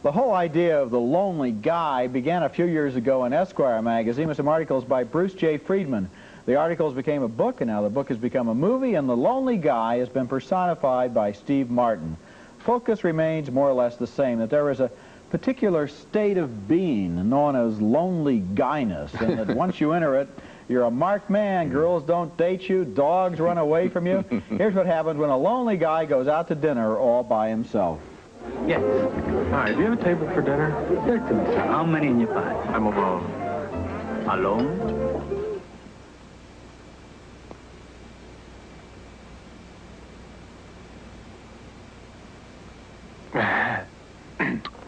The whole idea of the lonely guy began a few years ago in Esquire magazine with some articles by Bruce J. Friedman. The articles became a book, and now the book has become a movie, and the lonely guy has been personified by Steve Martin. Focus remains more or less the same, that there is a particular state of being known as lonely guyness, and that once you enter it, you're a marked man. Girls don't date you. Dogs run away from you. Here's what happens when a lonely guy goes out to dinner all by himself. Yes. Hi, do you have a table for dinner? Certainly, sir. How many in your party? I'm alone. Alone?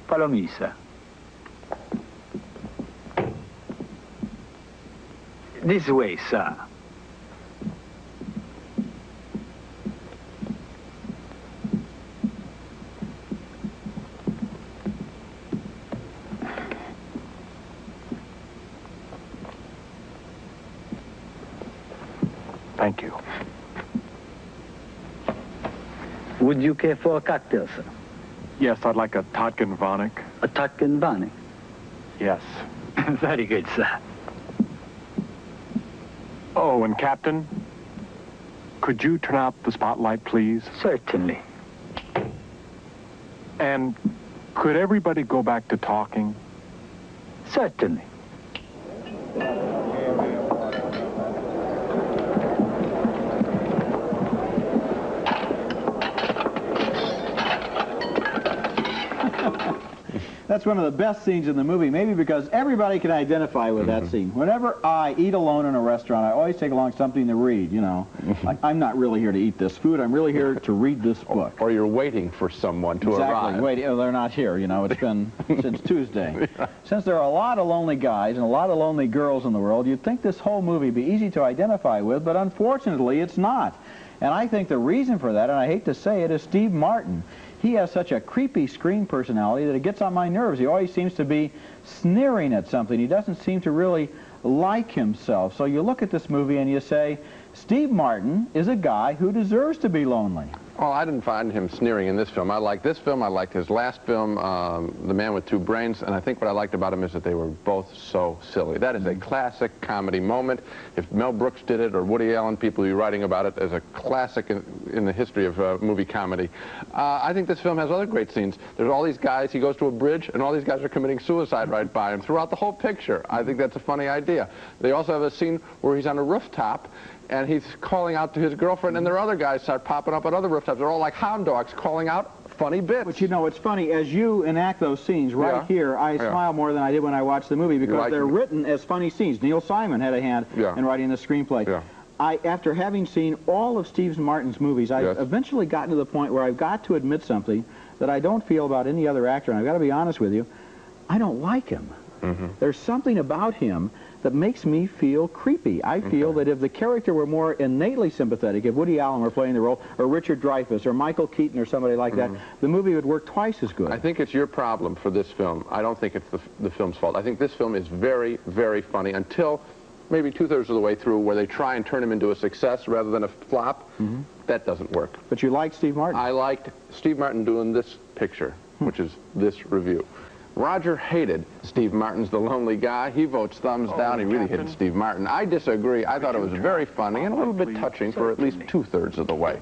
Follow me, sir. This way, sir. Thank you. Would you care for a cocktail, sir? Yes, I'd like a Totkin Vonic. A Totkin Vonic? Yes. Very good, sir. Oh, and Captain, could you turn out the spotlight, please? Certainly. And could everybody go back to talking? Certainly. That's one of the best scenes in the movie, maybe because everybody can identify with that scene. Whenever I eat alone in a restaurant, I always take along something to read, you know. I'm not really here to eat this food, I'm really here to read this book. Or you're waiting for someone to arrive. Exactly, wait, they're not here, you know, it's been since Tuesday. Since there are a lot of lonely guys and a lot of lonely girls in the world, you'd think this whole movie would be easy to identify with, but unfortunately it's not. And I think the reason for that, and I hate to say it, is Steve Martin. He has such a creepy screen personality that it gets on my nerves. He always seems to be sneering at something. He doesn't seem to really like himself. So you look at this movie and you say, Steve Martin is a guy who deserves to be lonely. Well, I didn't find him sneering in this film. I liked this film. I liked his last film, The Man with Two Brains, and I think what I liked about him is that they were both so silly. That is a classic comedy moment. If Mel Brooks did it or Woody Allen, people will be writing about it as a classic in the history of movie comedy. I think this film has other great scenes. There's all these guys, he goes to a bridge, and all these guys are committing suicide right by him throughout the whole picture. I think that's a funny idea. They also have a scene where he's on a rooftop, and he's calling out to his girlfriend, and there are other guys start popping up on other rooftops. They're all like hound dogs calling out funny bits. But you know, it's funny, as you enact those scenes right here, I smile more than I did when I watched the movie because they're written as funny scenes. Neil Simon had a hand in writing the screenplay. After having seen all of Steve Martin's movies, I've eventually gotten to the point where I've got to admit something that I don't feel about any other actor, and I've got to be honest with you, I don't like him. There's something about him that makes me feel creepy. I feel that if the character were more innately sympathetic, if Woody Allen were playing the role, or Richard Dreyfuss, or Michael Keaton, or somebody like that, the movie would work twice as good. I think it's your problem for this film. I don't think it's the film's fault. I think this film is very, very funny until maybe two-thirds of the way through where they try and turn him into a success rather than a flop. That doesn't work. But you liked Steve Martin? I liked Steve Martin doing this picture, which is this review. Roger hated Steve Martin's The Lonely Guy. He votes thumbs down. He really hated Steve Martin. I disagree. I thought it was very funny and a little bit touching for at least two-thirds of the way.